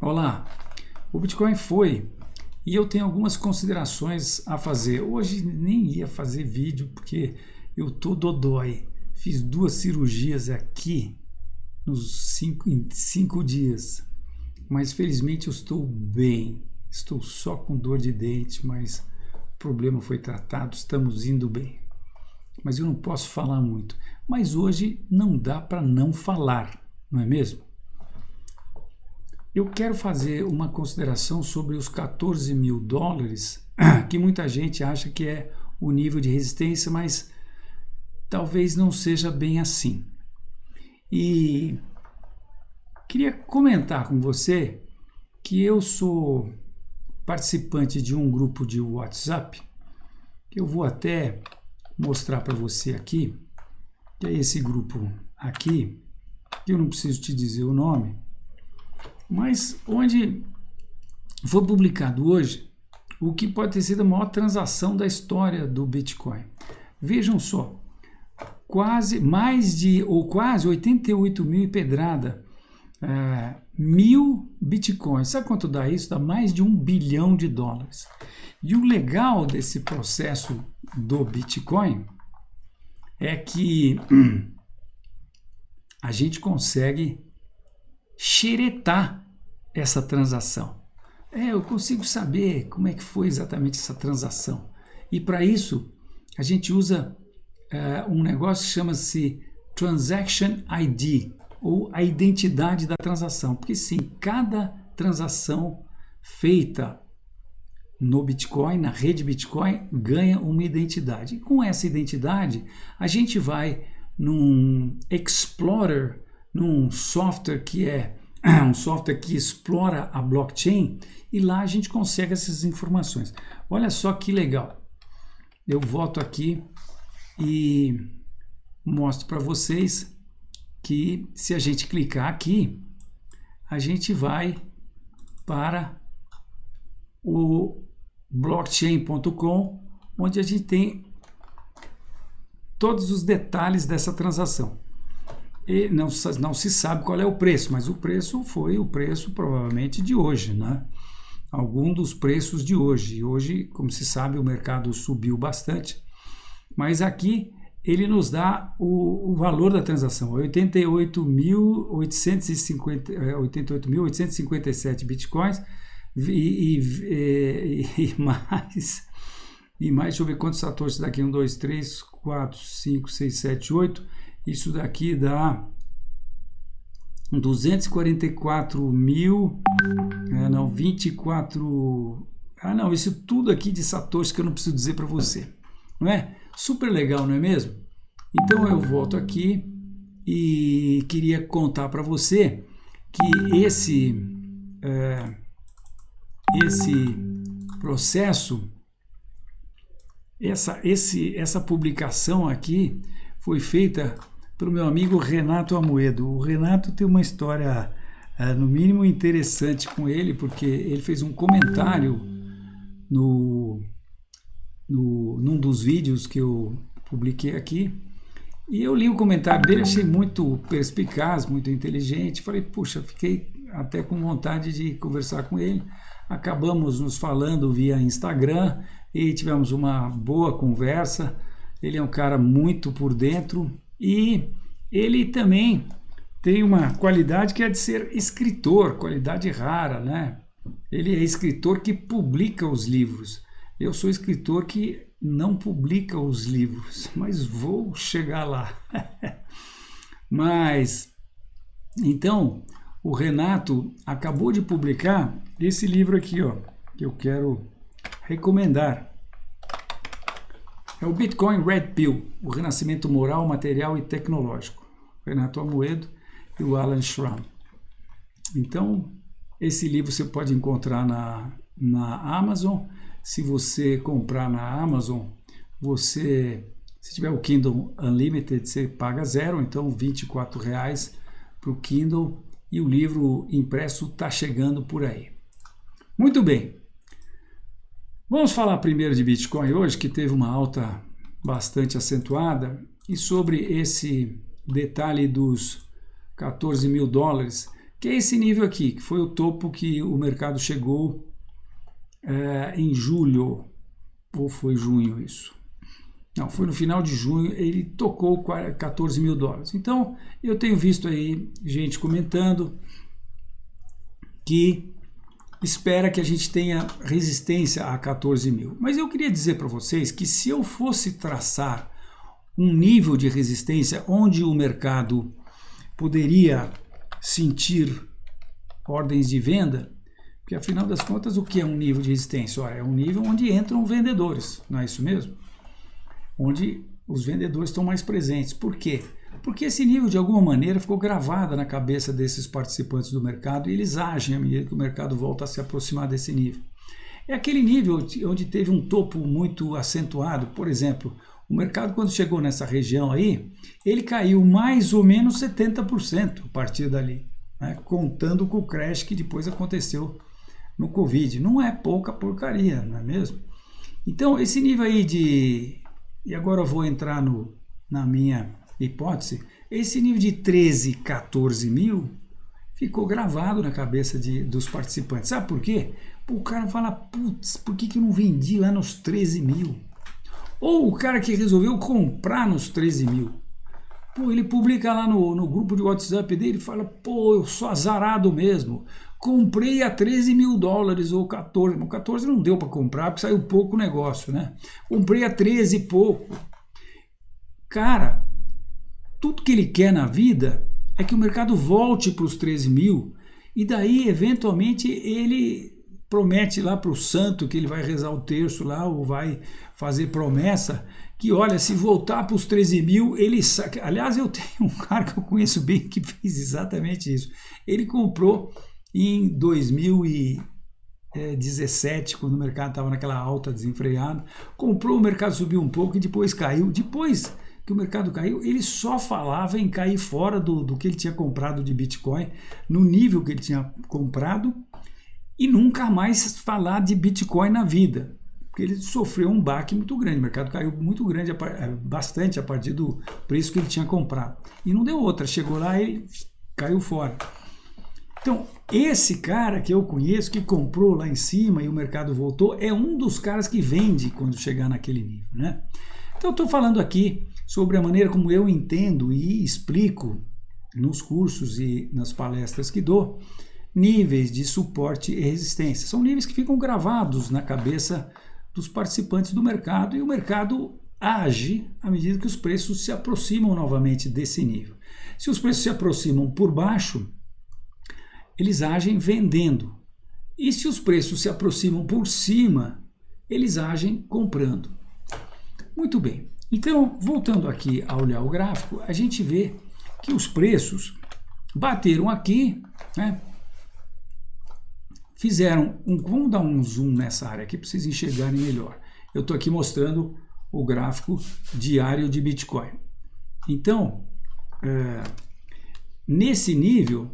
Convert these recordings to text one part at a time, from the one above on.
Olá, o Bitcoin foi e eu tenho algumas considerações a fazer. Hoje nem ia fazer vídeo porque eu tô dodói. Fiz 2 cirurgias aqui em 5 dias, mas felizmente eu estou bem. Estou só com dor de dente, mas o problema foi tratado, estamos indo bem. Mas eu não posso falar muito. Mas hoje não dá para não falar, não é mesmo? Eu quero fazer uma consideração sobre os 14 mil dólares, que muita gente acha que é o nível de resistência, mas talvez não seja bem assim. E queria comentar com você que eu sou participante de um grupo de WhatsApp, que eu vou até mostrar para você aqui, que é esse grupo aqui, que eu não preciso te dizer o nome, mas onde foi publicado hoje o que pode ter sido a maior transação da história do Bitcoin. Vejam só, quase 88 mil e pedrada, mil Bitcoins. Sabe quanto dá isso? Dá mais de $1 bilhão. E o legal desse processo do Bitcoin é que a gente consegue xeretar essa transação. Eu consigo saber como é que foi exatamente essa transação. E para isso, a gente usa um negócio que chama-se Transaction ID, ou a identidade da transação. Porque sim, cada transação feita no Bitcoin, na rede Bitcoin, ganha uma identidade. E com essa identidade, a gente vai num Explorer, num software que é um software que explora a blockchain, e lá a gente consegue essas informações. Olha só que legal. Eu volto aqui e mostro para vocês que se a gente clicar aqui, a gente vai para o blockchain.com, onde a gente tem todos os detalhes dessa transação. E não se sabe qual é o preço, mas o preço foi o preço provavelmente de hoje, né? Algum dos preços de hoje. E hoje, como se sabe, o mercado subiu bastante, mas aqui ele nos dá o valor da transação, 88.857 bitcoins e mais, deixa eu ver quantos satoshis daqui, 1, 2, 3, 4, 5, 6, 7, 8, isso daqui dá 244 mil, 24, isso tudo aqui de satoshi que eu não preciso dizer para você, não é? Super legal, não é mesmo? Então eu volto aqui e queria contar para você que esse processo, essa publicação aqui foi feita pelo meu amigo Renato Amoedo. O Renato tem uma história, no mínimo, interessante com ele, porque ele fez um comentário num dos vídeos que eu publiquei aqui, e eu li o comentário dele, achei muito perspicaz, muito inteligente, falei, puxa, fiquei até com vontade de conversar com ele. Acabamos nos falando via Instagram e tivemos uma boa conversa. Ele é um cara muito por dentro e ele também tem uma qualidade que é de ser escritor, qualidade rara, né? Ele é escritor que publica os livros. Eu sou escritor que não publica os livros, mas vou chegar lá. Mas, então, o Renato acabou de publicar esse livro aqui, ó, que eu quero recomendar. É o Bitcoin Red Pill, o renascimento moral, material e tecnológico. Renato Amoedo e o Alan Schramm. Então, esse livro você pode encontrar na Amazon. Se você comprar na Amazon, se tiver o Kindle Unlimited, você paga 0, então R$24 para o Kindle, e o livro impresso está chegando por aí. Muito bem. Vamos falar primeiro de Bitcoin hoje, que teve uma alta bastante acentuada, e sobre esse detalhe dos 14 mil dólares, que é esse nível aqui, que foi o topo que o mercado chegou em julho, ou foi junho isso? Não, foi no final de junho, ele tocou 14 mil dólares. Então, eu tenho visto aí gente comentando que espera que a gente tenha resistência a 14 mil. Mas eu queria dizer para vocês que se eu fosse traçar um nível de resistência onde o mercado poderia sentir ordens de venda, porque afinal das contas o que é um nível de resistência? Ora, é um nível onde entram vendedores, não é isso mesmo? Onde os vendedores estão mais presentes. Por quê? Porque esse nível de alguma maneira ficou gravado na cabeça desses participantes do mercado e eles agem à medida que o mercado volta a se aproximar desse nível. É aquele nível onde teve um topo muito acentuado. Por exemplo, o mercado quando chegou nessa região aí, ele caiu mais ou menos 70% a partir dali, né? Contando com o crash que depois aconteceu no Covid. Não é pouca porcaria, não é mesmo? Então esse nível aí de... E agora eu vou entrar na minha hipótese. Esse nível de 13, 14 mil ficou gravado na cabeça dos participantes. Sabe por quê? O cara fala, putz, por que eu não vendi lá nos 13 mil? Ou o cara que resolveu comprar nos 13 mil. Pô, ele publica lá no grupo de WhatsApp dele e fala, pô, eu sou azarado mesmo. Comprei a 13 mil dólares ou 14. O 14 não deu para comprar porque saiu pouco o negócio, né? Comprei a 13 e pouco. Cara, tudo que ele quer na vida é que o mercado volte para os 13 mil e daí, eventualmente, ele promete lá para o santo que ele vai rezar o terço lá ou vai fazer promessa que, olha, se voltar para os 13 mil, ele... Aliás, eu tenho um cara que eu conheço bem que fez exatamente isso. Ele comprou em 2017, quando o mercado estava naquela alta desenfreada, comprou, o mercado subiu um pouco e depois caiu. Depois que o mercado caiu, ele só falava em cair fora do que ele tinha comprado de Bitcoin, no nível que ele tinha comprado, e nunca mais falar de Bitcoin na vida, porque ele sofreu um baque muito grande, o mercado caiu muito grande, bastante a partir do preço que ele tinha comprado. E não deu outra, chegou lá e ele caiu fora. Então, esse cara que eu conheço, que comprou lá em cima e o mercado voltou, é um dos caras que vende quando chegar naquele nível, né? Então, eu estou falando aqui sobre a maneira como eu entendo e explico nos cursos e nas palestras que dou, níveis de suporte e resistência. São níveis que ficam gravados na cabeça dos participantes do mercado e o mercado age à medida que os preços se aproximam novamente desse nível. Se os preços se aproximam por baixo, eles agem vendendo. E se os preços se aproximam por cima, eles agem comprando. Muito bem. Então, voltando aqui a olhar o gráfico, a gente vê que os preços bateram aqui, né? Fizeram vamos dar um zoom nessa área aqui para vocês enxergarem melhor. Eu estou aqui mostrando o gráfico diário de Bitcoin. Então, nesse nível,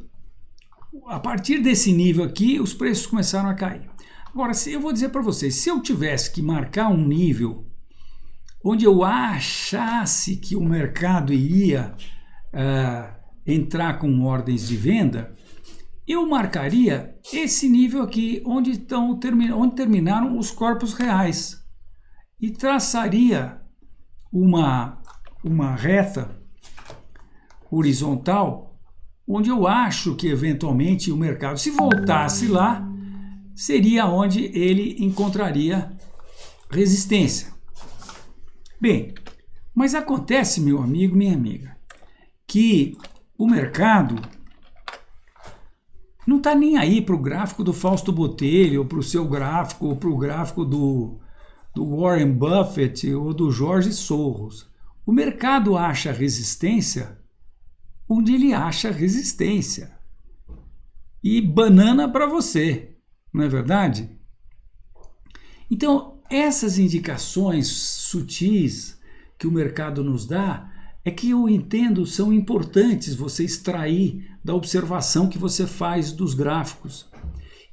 a partir desse nível aqui, os preços começaram a cair. Agora, eu vou dizer para vocês, se eu tivesse que marcar um nível onde eu achasse que o mercado iria entrar com ordens de venda, eu marcaria esse nível aqui, onde terminaram os corpos reais, e traçaria uma reta horizontal, onde eu acho que eventualmente o mercado, se voltasse lá, seria onde ele encontraria resistência. Bem, mas acontece, meu amigo, minha amiga, que o mercado não está nem aí para o gráfico do Fausto Botelho, ou para o seu gráfico, ou para o gráfico do Warren Buffett ou do Jorge Soros. O mercado acha resistência onde ele acha resistência. E banana para você, não é verdade? Então, essas indicações sutis que o mercado nos dá é que eu entendo são importantes você extrair da observação que você faz dos gráficos.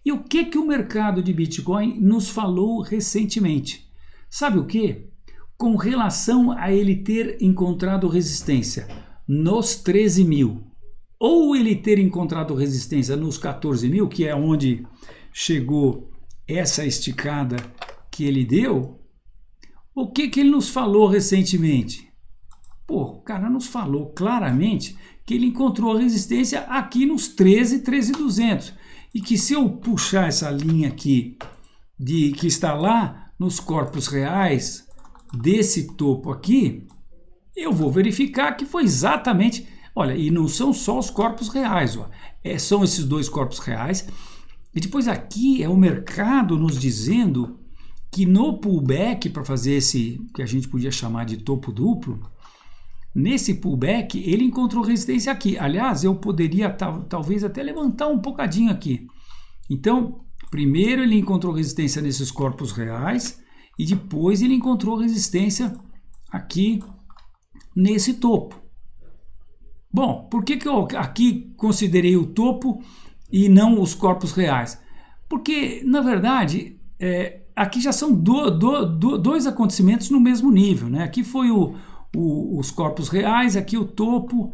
E o que o mercado de Bitcoin nos falou recentemente? Sabe o que? Com relação a ele ter encontrado resistência nos 13 mil. ou ele ter encontrado resistência nos 14 mil, que é onde chegou essa esticada que ele deu, o que ele nos falou recentemente? Pô, o cara nos falou claramente que ele encontrou resistência aqui nos 13.200 e que se eu puxar essa linha aqui que está lá nos corpos reais desse topo aqui, eu vou verificar que foi exatamente, olha, e não são só os corpos reais, ó, são esses dois corpos reais, e depois aqui é o mercado nos dizendo que no pullback, para fazer esse que a gente podia chamar de topo duplo, nesse pullback ele encontrou resistência aqui. Aliás, eu poderia talvez até levantar um bocadinho aqui. Então, primeiro ele encontrou resistência nesses corpos reais e depois ele encontrou resistência aqui nesse topo. Bom, por que eu aqui considerei o topo e não os corpos reais? Porque, na verdade, aqui já são dois acontecimentos no mesmo nível, né? Aqui foi os corpos reais, aqui o topo.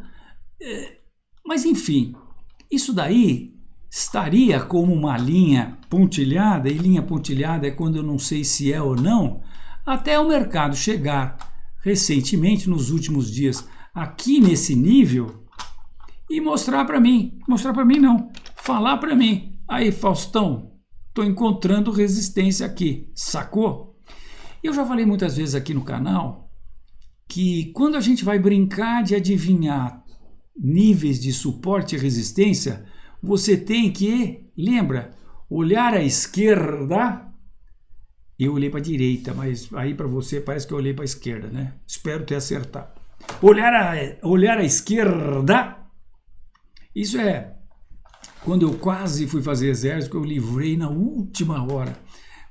Mas, enfim, isso daí estaria como uma linha pontilhada, e linha pontilhada é quando eu não sei se é ou não, até o mercado chegar recentemente, nos últimos dias, aqui nesse nível e mostrar para mim não, falar para mim, aí Faustão, estou encontrando resistência aqui, sacou? Eu já falei muitas vezes aqui no canal que quando a gente vai brincar de adivinhar níveis de suporte e resistência, você tem que, lembra, olhar à esquerda. Eu olhei para a direita, mas aí para você parece que eu olhei para a esquerda, né? Espero ter acertado. Olhar à esquerda, isso é quando eu quase fui fazer exército, eu livrei na última hora.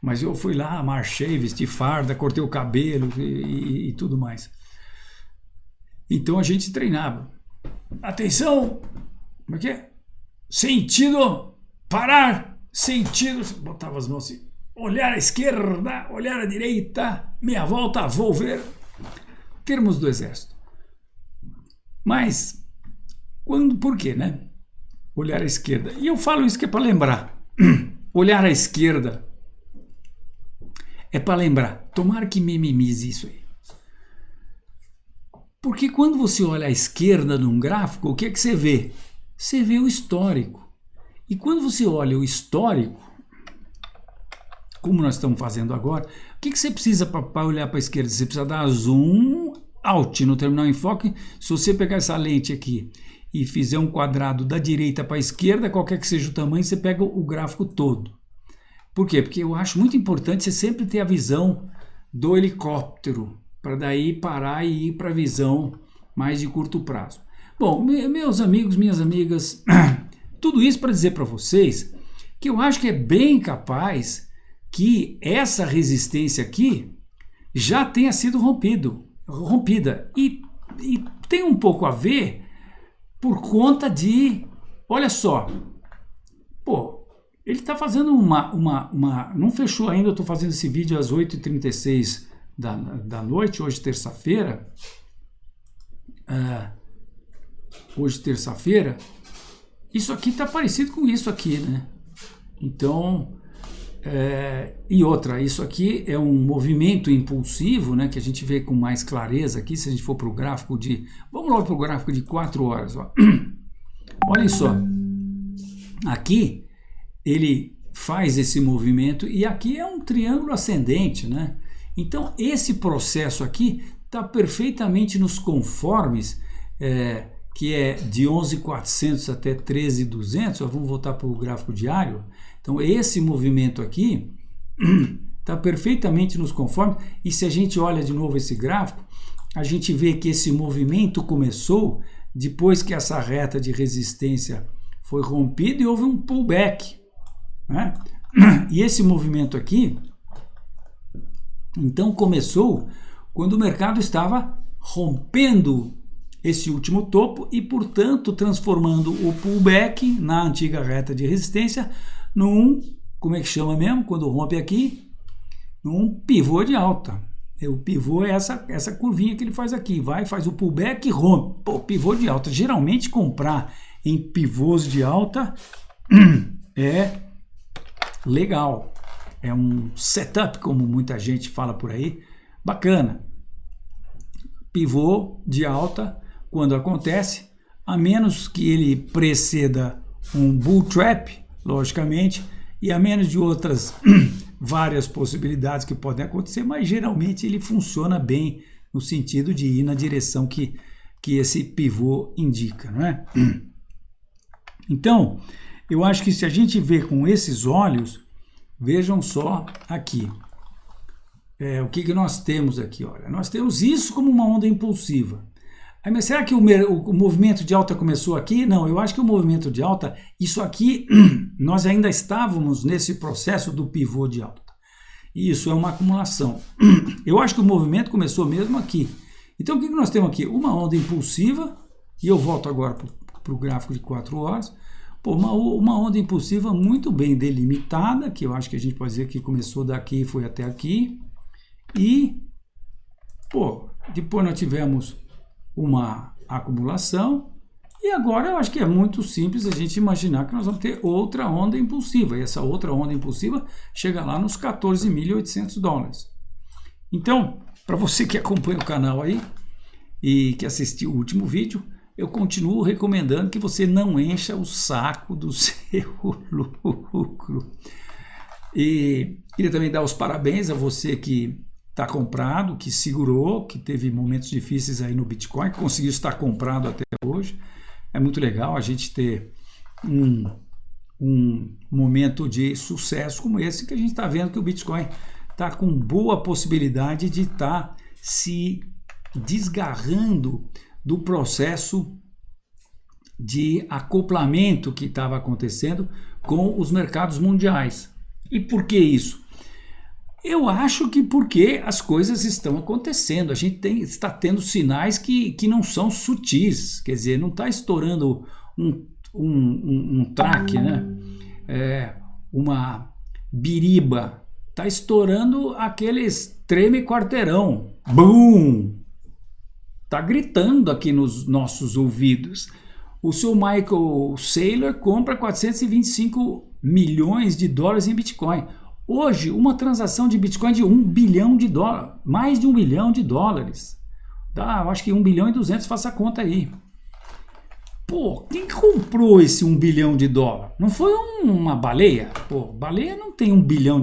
Mas eu fui lá, marchei, vesti farda, cortei o cabelo e tudo mais. Então a gente treinava. Atenção! Como é que é? Sentido, parar, sentido, botava as mãos assim, olhar à esquerda, olhar à direita, meia volta, vou ver. Termos do exército. Mas, por quê, né? Olhar à esquerda. E eu falo isso que é para lembrar. Olhar à esquerda é para lembrar. Tomara que mememize isso aí. Porque quando você olha à esquerda num gráfico, o que é que você vê? Você vê o histórico. E quando você olha o histórico, como nós estamos fazendo agora, o que você precisa para olhar para a esquerda? Você precisa dar zoom out no terminal enfoque. Se você pegar essa lente aqui e fizer um quadrado da direita para a esquerda, qualquer que seja o tamanho, você pega o gráfico todo. Por quê? Porque eu acho muito importante você sempre ter a visão do helicóptero, para daí parar e ir para a visão mais de curto prazo. Bom, meus amigos, minhas amigas, tudo isso para dizer para vocês que eu acho que é bem capaz que essa resistência aqui já tenha sido rompida. E tem um pouco a ver por conta de, olha só, pô, ele está fazendo não fechou ainda, eu estou fazendo esse vídeo às 8h36 da noite, hoje terça-feira, isso aqui está parecido com isso aqui, né? Então, e outra, isso aqui é um movimento impulsivo, né, que a gente vê com mais clareza aqui, se a gente for para o gráfico vamos logo para o gráfico de 4 horas, ó. Olhem só, aqui ele faz esse movimento e aqui é um triângulo ascendente, né? Então esse processo aqui está perfeitamente nos conformes, que é de 11.400 até 13.200, vamos voltar para o gráfico diário. Então esse movimento aqui está perfeitamente nos conformes, e se a gente olha de novo esse gráfico, a gente vê que esse movimento começou depois que essa reta de resistência foi rompida e houve um pullback, né? E esse movimento aqui, então, começou quando o mercado estava rompendo esse último topo e, portanto, transformando o pullback na antiga reta de resistência num, como é que chama mesmo, quando rompe aqui, num pivô de alta. O pivô é essa curvinha que ele faz aqui, faz o pullback e rompe. Pô, pivô de alta. Geralmente comprar em pivôs de alta é legal. É um setup, como muita gente fala por aí, bacana. Pivô de alta, quando acontece, a menos que ele preceda um bull trap, logicamente, e a menos de outras várias possibilidades que podem acontecer, mas geralmente ele funciona bem no sentido de ir na direção que esse pivô indica, não é? Então, eu acho que se a gente vê com esses olhos, vejam só aqui, o que nós temos aqui, olha, nós temos isso como uma onda impulsiva. Aí, mas será que o movimento de alta começou aqui? Não, eu acho que o movimento de alta, isso aqui, nós ainda estávamos nesse processo do pivô de alta. Isso é uma acumulação. Eu acho que o movimento começou mesmo aqui. Então, o que nós temos aqui? Uma onda impulsiva, e eu volto agora para o gráfico de 4 horas. Pô, uma onda impulsiva muito bem delimitada, que eu acho que a gente pode dizer que começou daqui e foi até aqui. E, pô, depois nós tivemos uma acumulação, e agora eu acho que é muito simples a gente imaginar que nós vamos ter outra onda impulsiva, e essa outra onda impulsiva chega lá nos $14.800. Então, para você que acompanha o canal aí e que assistiu o último vídeo, eu continuo recomendando que você não encha o saco do seu lucro. E queria também dar os parabéns a você que está comprado, que segurou, que teve momentos difíceis aí no Bitcoin, que conseguiu estar comprado até hoje. É muito legal a gente ter um momento de sucesso como esse, que a gente está vendo que o Bitcoin está com boa possibilidade de estar se desgarrando do processo de acoplamento que estava acontecendo com os mercados mundiais. E por que isso? Eu acho que porque as coisas estão acontecendo, a gente está tendo sinais que não são sutis, quer dizer, não está estourando um traque, né? Uma biriba, está estourando aqueles treme quarteirão, bum! Está gritando aqui nos nossos ouvidos. O seu Michael Saylor compra $425 milhões em Bitcoin. Hoje, uma transação de Bitcoin de $1 bilhão, mais de $1 bilhão. Dá, eu acho que 1 bilhão e 200, faça a conta aí. Pô, quem comprou esse $1 bilhão? Não foi uma baleia? Pô, baleia não tem $1 bilhão.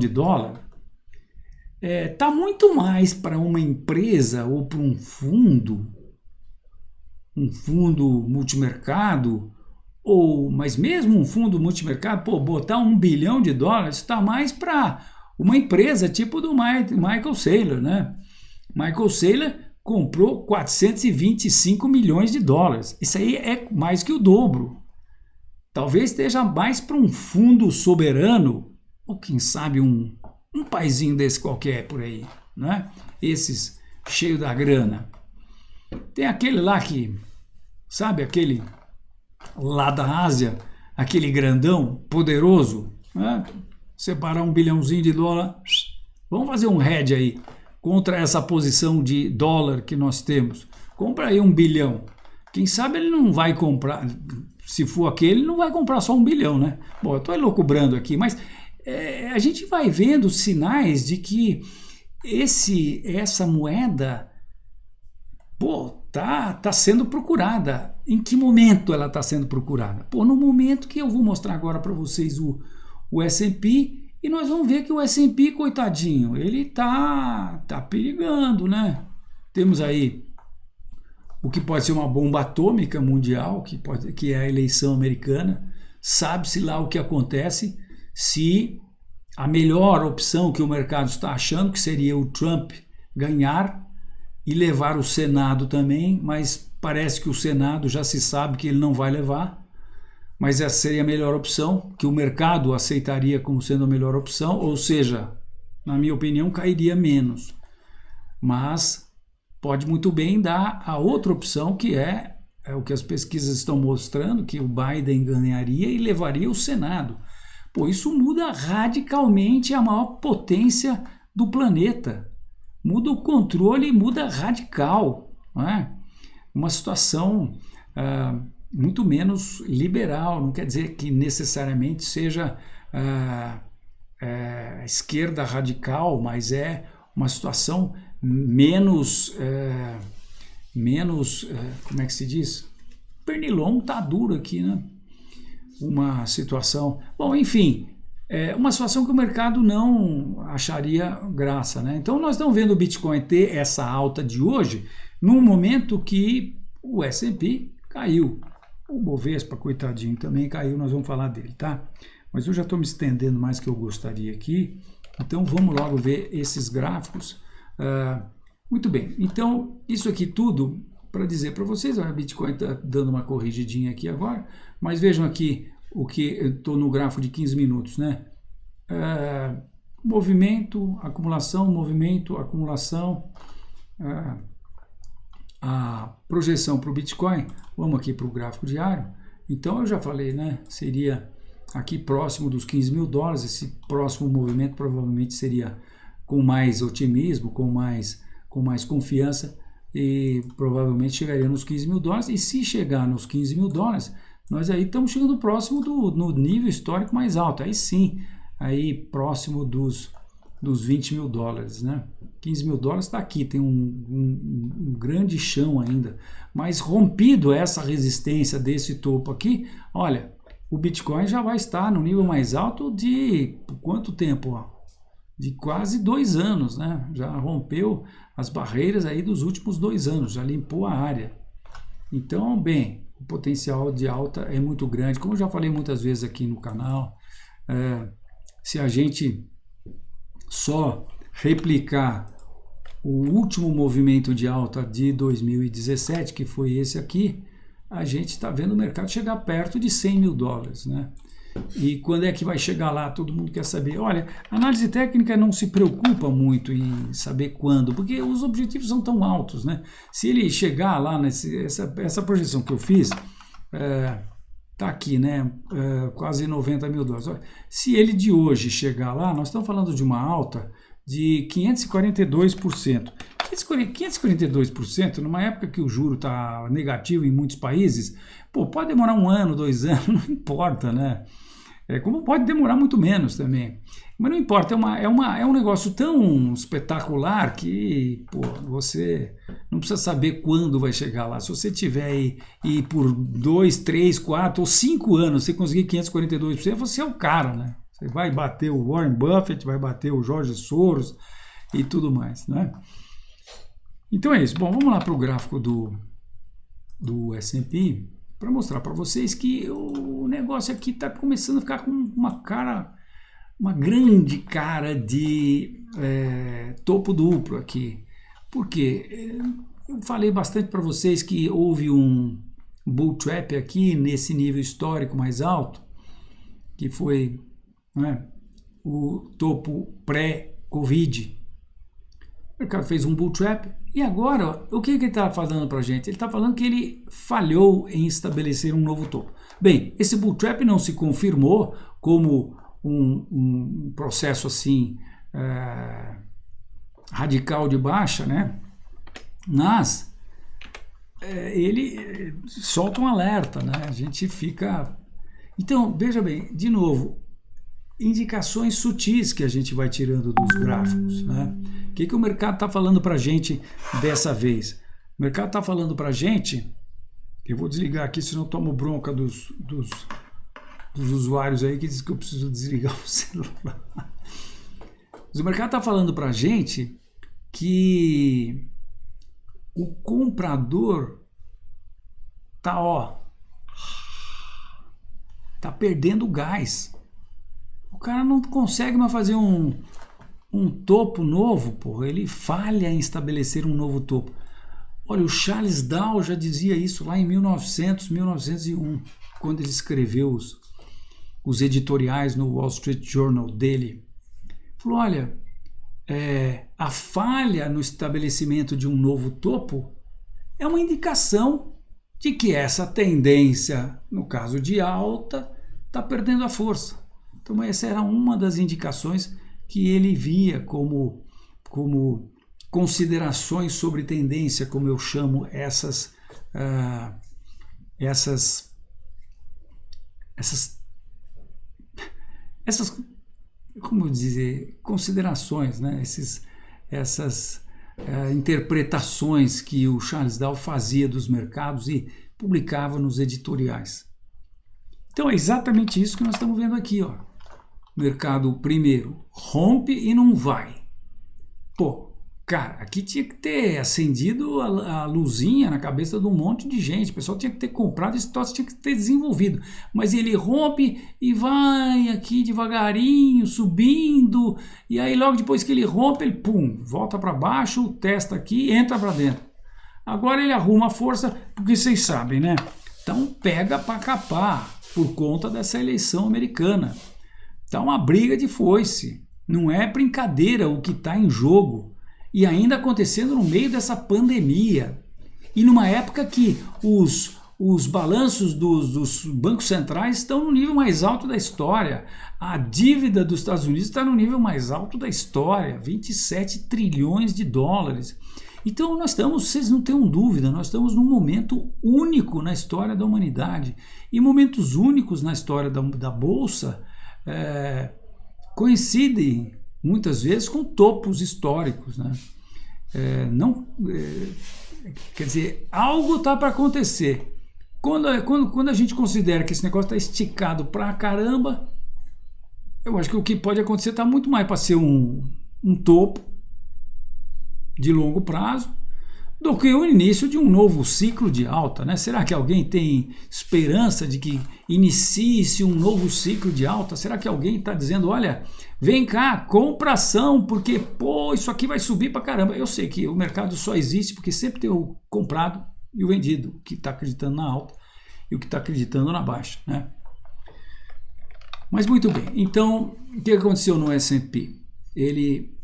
Tá muito mais para uma empresa ou para um fundo multimercado, mas mesmo um fundo multimercado, pô, botar $1 bilhão está mais para uma empresa tipo do Michael Saylor, né? Michael Saylor comprou $425 milhões. Isso aí é mais que o dobro. Talvez esteja mais para um fundo soberano, ou quem sabe um paizinho desse qualquer por aí, né? Esses cheio da grana. Tem aquele lá que, sabe, aquele lá da Ásia, aquele grandão, poderoso, né? Separar $1 bilhãozinho, vamos fazer um hedge aí, contra essa posição de dólar que nós temos. Compra aí $1 bilhão. Quem sabe ele não vai comprar, se for aquele, ele não vai comprar só $1 bilhão, né? Bom, eu estou elucubrando aqui, mas a gente vai vendo sinais de que essa moeda, pô, tá sendo procurada. Em que momento ela está sendo procurada? Pô, no momento que eu vou mostrar agora para vocês o S&P, e nós vamos ver que o S&P, coitadinho, ele tá perigando, né? Temos aí o que pode ser uma bomba atômica mundial, que é a eleição americana. Sabe-se lá o que acontece se a melhor opção que o mercado está achando, que seria o Trump ganhar e levar o Senado também, mas parece que o Senado já se sabe que ele não vai levar, mas essa seria a melhor opção, que o mercado aceitaria como sendo a melhor opção, ou seja, na minha opinião, cairia menos. Mas pode muito bem dar a outra opção, que é o que as pesquisas estão mostrando, que o Biden ganharia e levaria o Senado. Pô, isso muda radicalmente a maior potência do planeta. Muda o controle, muda radical, não é? Uma situação muito menos liberal, não quer dizer que necessariamente seja esquerda radical, mas é uma situação menos, como é que se diz? Pernilongo tá duro aqui, né? Uma situação, bom, enfim, uma situação que o mercado não acharia graça, né? Então nós estamos vendo o Bitcoin ter essa alta de hoje num momento que o S&P caiu, o Bovespa, coitadinho, também caiu, nós vamos falar dele, tá? Mas eu já estou me estendendo mais que eu gostaria aqui, então vamos logo ver esses gráficos. Muito bem, então isso aqui tudo para dizer para vocês, a Bitcoin está dando uma corrigidinha aqui agora, mas vejam aqui o que eu estou no gráfico de 15 minutos, né? Movimento, acumulação, a projeção para o Bitcoin, vamos aqui para o gráfico diário, então eu já falei, né? Seria aqui próximo dos 15 mil dólares, esse próximo movimento provavelmente seria com mais otimismo, com mais confiança, e provavelmente chegaria nos 15 mil dólares, e se chegar nos 15 mil dólares, nós aí estamos chegando próximo no nível histórico mais alto, aí sim, aí próximo dos 20 mil dólares, né? 15 mil dólares está aqui, tem um grande chão ainda, mas rompido essa resistência desse topo aqui, olha, o Bitcoin já vai estar no nível mais alto de quanto tempo? De quase 2 anos, né? Já rompeu as barreiras aí dos últimos 2 anos, já limpou a área. Então, bem, o potencial de alta é muito grande, como eu já falei muitas vezes aqui no canal, se a gente só replicar o último movimento de alta de 2017, que foi esse aqui, a gente está vendo o mercado chegar perto de 100 mil dólares, né? E quando é que vai chegar lá? Todo mundo quer saber. Olha, a análise técnica não se preocupa muito em saber quando, porque os objetivos são tão altos, né? Se ele chegar lá, essa projeção que eu fiz, tá aqui, né? Quase 90 mil dólares. Olha, se ele de hoje chegar lá, nós estamos falando de uma alta de 542%. 542%, numa época que o juro está negativo em muitos países, pô, pode demorar 1 ano, 2 anos, não importa, né? Como pode demorar muito menos também. Mas não importa, é um negócio tão espetacular que, pô, você não precisa saber quando vai chegar lá. Se você tiver aí e por 2, 3, 4 ou 5 anos você conseguir 542%, você é o cara, né? Você vai bater o Warren Buffett, vai bater o Jorge Soros e tudo mais, né? Então é isso. Bom, vamos lá para o gráfico do S&P para mostrar para vocês que o negócio aqui está começando a ficar com uma grande cara de topo duplo aqui. Por quê? Eu falei bastante para vocês que houve um bull trap aqui nesse nível histórico mais alto, que foi, né, o topo pré-Covid. O mercado fez um bull trap e agora o que ele está falando para a gente? Ele está falando que ele falhou em estabelecer um novo topo. Bem, esse bull trap não se confirmou como um processo assim radical de baixa, né? Mas ele solta um alerta, né? A gente fica... Então, veja bem, de novo, indicações sutis que a gente vai tirando dos gráficos, né? O que o mercado está falando para a gente dessa vez? O mercado está falando para a gente, eu vou desligar aqui, senão eu tomo bronca dos usuários aí que dizem que eu preciso desligar o celular. Mas o mercado está falando para a gente que o comprador tá perdendo gás. O cara não consegue mais fazer um topo novo, porra. Ele falha em estabelecer um novo topo. Olha, o Charles Dow já dizia isso lá em 1901, quando ele escreveu os editoriais no Wall Street Journal dele. Falou, olha, a falha no estabelecimento de um novo topo é uma indicação de que essa tendência, no caso de alta, está perdendo a força. Então essa era uma das indicações que ele via como considerações sobre tendência, como eu chamo essas como dizer, considerações, né? Essas interpretações que o Charles Dow fazia dos mercados e publicava nos editoriais. Então é exatamente isso que nós estamos vendo aqui, ó. O mercado primeiro rompe e não vai. Pô, cara, aqui tinha que ter acendido a luzinha na cabeça de um monte de gente. O pessoal tinha que ter comprado, esse troço tinha que ter desenvolvido. Mas ele rompe e vai aqui devagarinho, subindo. E aí logo depois que ele rompe, ele pum, volta para baixo, testa aqui, entra para dentro. Agora ele arruma a força, porque vocês sabem, né? Então pega para capar por conta dessa eleição americana. Tá uma briga de foice. Não é brincadeira o que está em jogo. E ainda acontecendo no meio dessa pandemia. E numa época que os balanços dos bancos centrais estão no nível mais alto da história. A dívida dos Estados Unidos está no nível mais alto da história, 27 trilhões de dólares. Então nós estamos, vocês não tenham dúvida, nós estamos num momento único na história da humanidade. E momentos únicos na história da Bolsa coincidem muitas vezes com topos históricos, né? Quer dizer, algo está para acontecer. Quando a gente considera que esse negócio está esticado pra caramba, eu acho que o que pode acontecer está muito mais para ser um topo de longo prazo do que o início de um novo ciclo de alta, né? Será que alguém tem esperança de que inicie-se um novo ciclo de alta? Será que alguém está dizendo, olha, vem cá, compra ação, porque, pô, isso aqui vai subir pra caramba. Eu sei que o mercado só existe porque sempre tem o comprado e o vendido, o que está acreditando na alta e o que está acreditando na baixa, né? Mas muito bem, então, o que aconteceu no S&P? Ele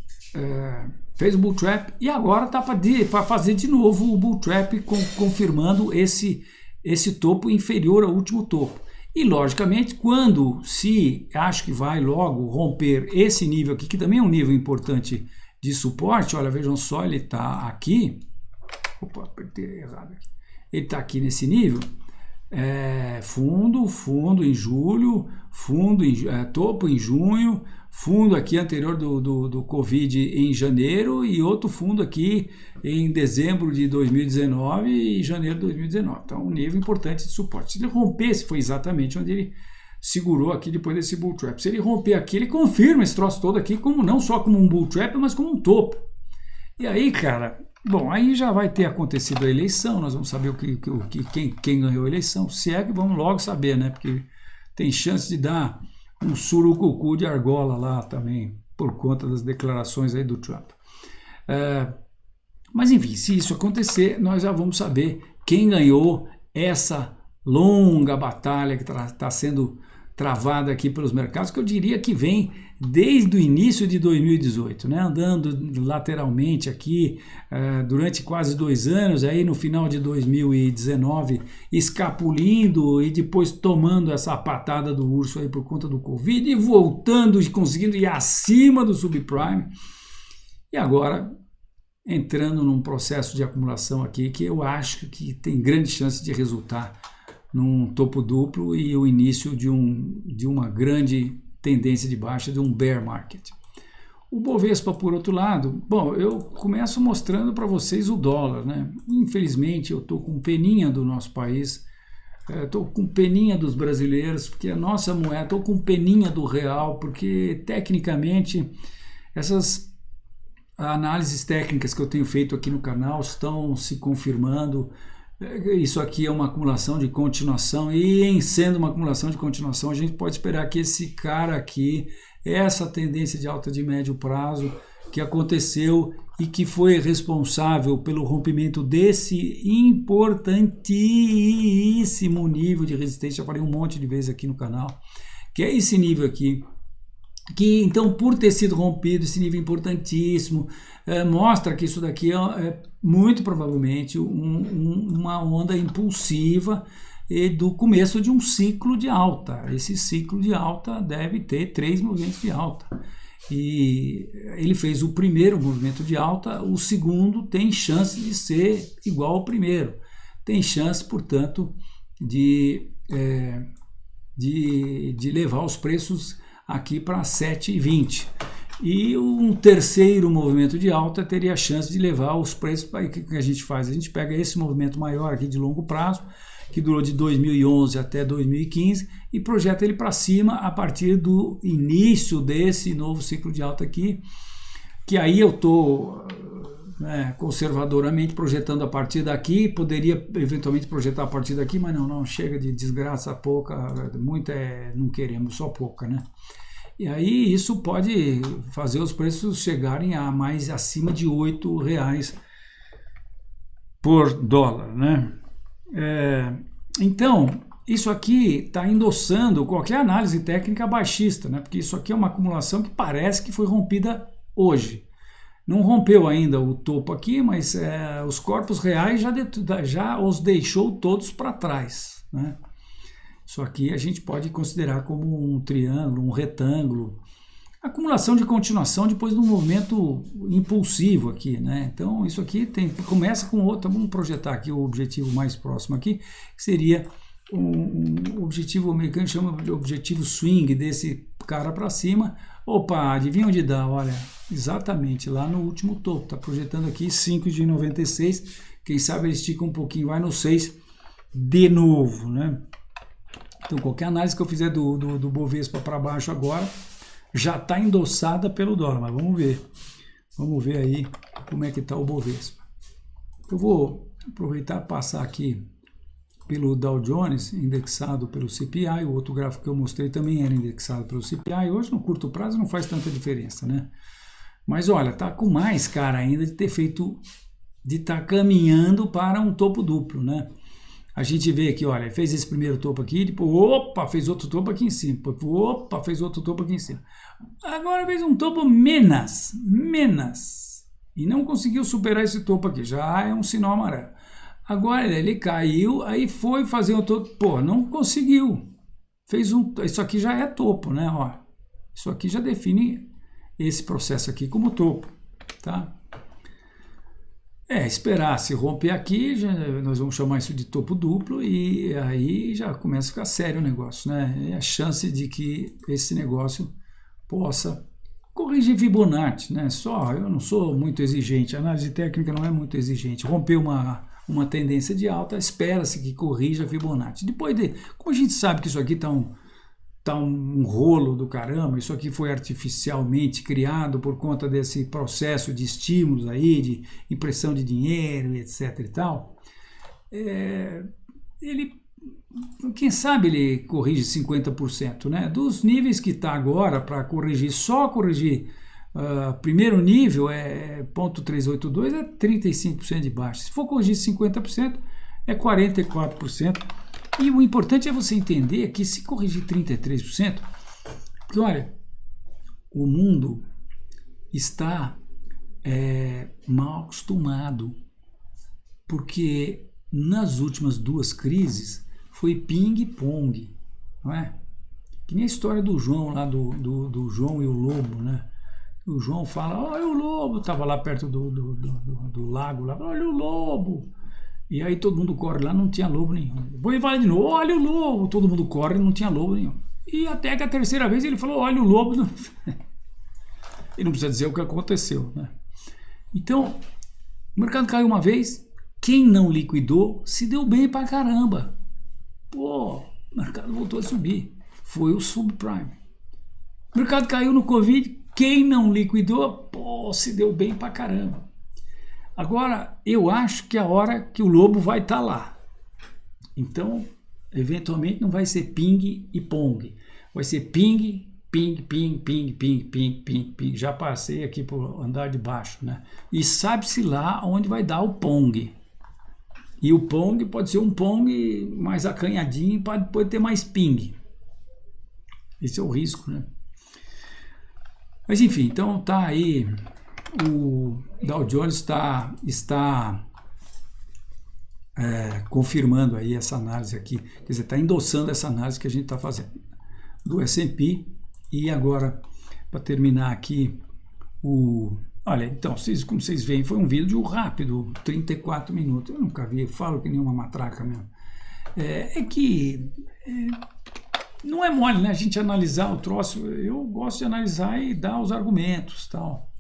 fez o bull trap e agora está para fazer de novo o bull trap, confirmando esse topo inferior ao último topo. E logicamente, quando se acho que vai logo romper esse nível aqui, que também é um nível importante de suporte, olha, vejam só, ele está aqui, opa, apertei errado aqui, ele está aqui nesse nível, fundo em julho, topo em junho, fundo aqui anterior do Covid em janeiro e outro fundo aqui em dezembro de 2019 e janeiro de 2019. Então, um nível importante de suporte. Se ele rompesse, foi exatamente onde ele segurou aqui depois desse bull trap. Se ele romper aqui, ele confirma esse troço todo aqui como não só como um bull trap, mas como um topo. E aí, cara, bom, aí já vai ter acontecido a eleição, nós vamos saber quem ganhou a eleição, se é que vamos logo saber, né? Porque tem chance de dar um surucucu de argola lá também, por conta das declarações aí do Trump. Mas enfim, se isso acontecer, nós já vamos saber quem ganhou essa longa batalha que está sendo travada aqui pelos mercados, que eu diria que vem desde o início de 2018, né? Andando lateralmente aqui durante quase 2 anos, aí no final de 2019 escapulindo e depois tomando essa patada do urso aí por conta do Covid e voltando e conseguindo ir acima do subprime e agora entrando num processo de acumulação aqui que eu acho que tem grande chance de resultar num topo duplo e o início de uma grande tendência de baixa, de um bear market. O Bovespa, por outro lado, bom, eu começo mostrando para vocês o dólar, né? Infelizmente, eu estou com peninha do nosso país, estou com peninha dos brasileiros, porque a nossa moeda, estou com peninha do real, porque tecnicamente essas análises técnicas que eu tenho feito aqui no canal estão se confirmando. Isso aqui é uma acumulação de continuação e em sendo uma acumulação de continuação a gente pode esperar que esse cara aqui, essa tendência de alta de médio prazo que aconteceu e que foi responsável pelo rompimento desse importantíssimo nível de resistência, já falei um monte de vezes aqui no canal, que é esse nível aqui, que então por ter sido rompido esse nível importantíssimo, mostra que isso daqui é muito provavelmente uma onda impulsiva do começo de um ciclo de alta. Esse ciclo de alta deve ter 3 movimentos de alta. E ele fez o primeiro movimento de alta, o segundo tem chance de ser igual ao primeiro. Tem chance, portanto, de levar os preços aqui para 7,20. E um terceiro movimento de alta teria a chance de levar os preços para o que a gente faz? A gente pega esse movimento maior aqui de longo prazo, que durou de 2011 até 2015, e projeta ele para cima a partir do início desse novo ciclo de alta aqui, que aí eu estou conservadoramente projetando a partir daqui, poderia eventualmente projetar a partir daqui, mas não, chega de desgraça pouca, muita não queremos, só pouca, né? E aí isso pode fazer os preços chegarem a mais acima de R$8 por dólar, né? Então, isso aqui está endossando qualquer análise técnica baixista, né? Porque isso aqui é uma acumulação que parece que foi rompida hoje. Não rompeu ainda o topo aqui, mas os corpos reais já os deixou todos para trás, né? Isso aqui a gente pode considerar como um triângulo, um retângulo, acumulação de continuação depois de um movimento impulsivo aqui, né? Então isso aqui começa com outro, vamos projetar aqui o objetivo mais próximo aqui, que seria um objetivo, o americano chama de objetivo swing, desse cara para cima. Opa, adivinha onde dá? Olha, exatamente lá no último topo, está projetando aqui 5,96, quem sabe ele estica um pouquinho, vai no 6 de novo, né? Então qualquer análise que eu fizer do Bovespa para baixo agora já está endossada pelo dólar, mas vamos ver aí como é que está o Bovespa. Eu vou aproveitar e passar aqui pelo Dow Jones, indexado pelo CPI, o outro gráfico que eu mostrei também era indexado pelo CPI, hoje no curto prazo não faz tanta diferença, né? Mas olha, tá com mais cara ainda de ter feito, de estar caminhando para um topo duplo, né? A gente vê aqui, olha, fez esse primeiro topo aqui, depois, opa, fez outro topo aqui em cima, opa, fez outro topo aqui em cima. Agora fez um topo menos, e não conseguiu superar esse topo aqui, já é um sinal amarelo. Agora ele caiu, aí foi fazer outro topo, pô, não conseguiu. Isso aqui já é topo, né, ó. Isso aqui já define esse processo aqui como topo, tá? Esperar se romper aqui, nós vamos chamar isso de topo duplo, e aí já começa a ficar sério o negócio, né? É a chance de que esse negócio possa corrigir Fibonacci, né? Eu não sou muito exigente, a análise técnica não é muito exigente. Rompeu uma tendência de alta, espera-se que corrija Fibonacci. Como a gente sabe que isso aqui está um rolo do caramba, isso aqui foi artificialmente criado por conta desse processo de estímulos aí, de impressão de dinheiro, etc e tal, quem sabe ele corrige 50%, né? Dos níveis que está agora, para corrigir, primeiro nível é 0,382, é 35% de baixa. Se for corrigir 50%, é 44%. E o importante é você entender que se corrigir 33%, porque olha, o mundo está mal acostumado, porque nas últimas duas crises foi ping-pong, não é? Que nem a história do João lá, do João e o lobo, né? O João fala, olha o lobo, estava lá perto do lago, lá, olha o lobo. E aí todo mundo corre lá, não tinha lobo nenhum. Depois ele fala de novo, olha o lobo, todo mundo corre, não tinha lobo nenhum. E até que a terceira vez ele falou, olha o lobo. Ele não precisa dizer o que aconteceu, né? Então, o mercado caiu uma vez, quem não liquidou se deu bem pra caramba. Pô, o mercado voltou a subir. Foi o subprime. O mercado caiu no Covid, quem não liquidou, pô, se deu bem pra caramba. Agora, eu acho que é a hora que o lobo vai estar lá. Então, eventualmente não vai ser ping e pong. Vai ser ping, ping, ping, ping, ping, ping, ping, ping. Já passei aqui por andar de baixo, né? E sabe-se lá onde vai dar o pong. E o pong pode ser um pong mais acanhadinho, pode ter mais ping. Esse é o risco, né? Mas enfim, então tá aí... O Dow Jones está confirmando aí essa análise aqui, quer dizer, está endossando essa análise que a gente está fazendo do S&P. E agora, para terminar aqui, olha, então, como vocês veem, foi um vídeo rápido, 34 minutos, eu nunca vi, eu falo que nem uma matraca mesmo. é que não é mole, né? A gente analisar o troço. Eu gosto de analisar e dar os argumentos, tal.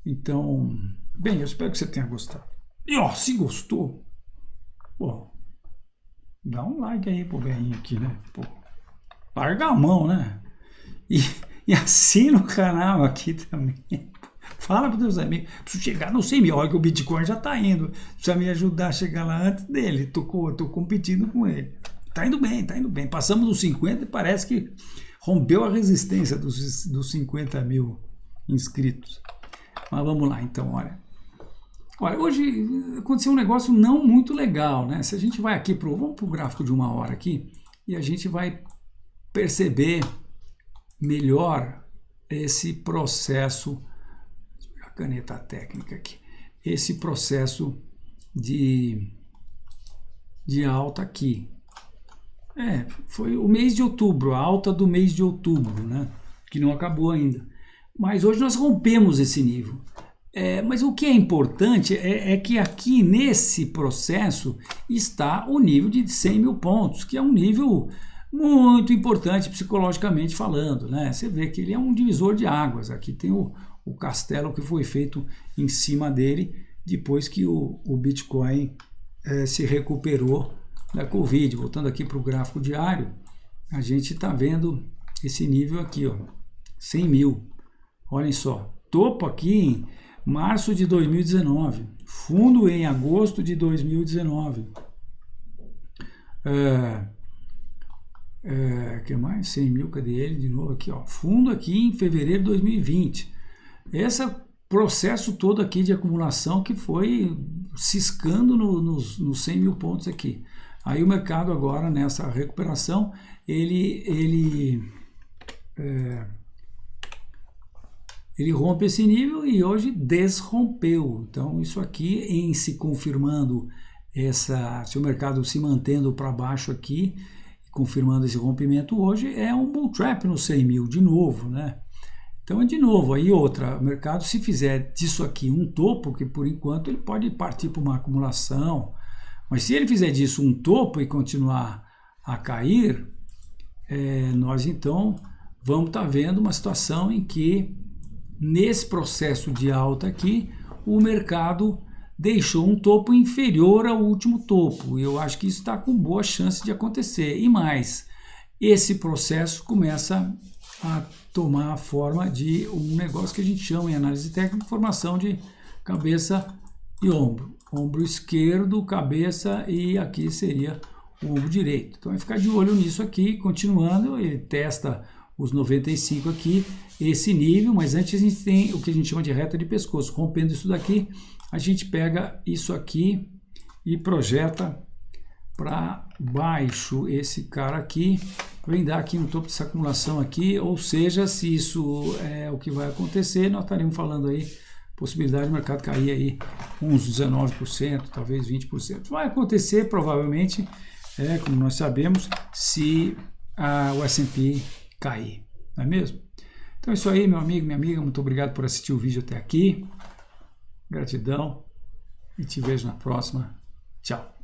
Então, bem, eu espero que você tenha gostado. E ó, se gostou, pô, dá um like aí pro velhinho aqui, né? Pô, larga a mão, né? E assina o canal aqui também. Fala para os teus amigos. Preciso chegar no 100 mil. Olha que o Bitcoin já está indo. Precisa me ajudar a chegar lá antes dele. Tô competindo com ele. Tá indo bem, tá indo bem. Passamos dos 50 e parece que rompeu a resistência dos 50 mil inscritos. Mas vamos lá, então, olha. Olha, hoje aconteceu um negócio não muito legal, né? Se a gente vai aqui vamos pro gráfico de 1 hora aqui e a gente vai perceber melhor esse processo, a caneta técnica aqui, esse processo de alta aqui. Foi o mês de outubro, a alta do mês de outubro, né? Que não acabou ainda. Mas hoje nós rompemos esse nível. Mas o que é importante é que aqui nesse processo está o nível de 100 mil pontos, que é um nível muito importante psicologicamente falando, né? Você vê que ele é um divisor de águas. Aqui tem o castelo que foi feito em cima dele depois que o Bitcoin se recuperou da Covid. Voltando aqui para o gráfico diário, a gente está vendo esse nível aqui, ó, 100 mil. Olhem só, topo aqui em março de 2019, fundo em agosto de 2019. Que mais? 100 mil, cadê ele? De novo aqui, ó. Fundo aqui em fevereiro de 2020. Esse processo todo aqui de acumulação que foi ciscando nos 100 mil pontos aqui. Aí o mercado agora, nessa recuperação, ele rompe esse nível e hoje desrompeu. Então isso aqui, em se confirmando, se o mercado se mantendo para baixo aqui, confirmando esse rompimento hoje, é um bull trap no 100 mil de novo, né? Então, de novo, aí outra, o mercado se fizer disso aqui um topo, que por enquanto ele pode partir para uma acumulação, mas se ele fizer disso um topo e continuar a cair, nós então vamos estar vendo uma situação em que nesse processo de alta aqui, o mercado deixou um topo inferior ao último topo. E eu acho que isso está com boa chance de acontecer. E mais, esse processo começa a tomar a forma de um negócio que a gente chama em análise técnica, formação de cabeça e ombro. Ombro esquerdo, cabeça e aqui seria o ombro direito. Então vai ficar de olho nisso aqui, continuando, ele testa os 95 aqui, esse nível, mas antes a gente tem o que a gente chama de reta de pescoço. Rompendo isso daqui, a gente pega isso aqui e projeta para baixo esse cara aqui, vem dar aqui no topo dessa acumulação aqui, ou seja, se isso é o que vai acontecer, nós estaremos falando aí possibilidade do mercado cair aí uns 19%, talvez 20%. Vai acontecer provavelmente, como nós sabemos, se o S&P cair, não é mesmo? Então é isso aí, meu amigo, minha amiga, muito obrigado por assistir o vídeo até aqui, gratidão e te vejo na próxima, tchau.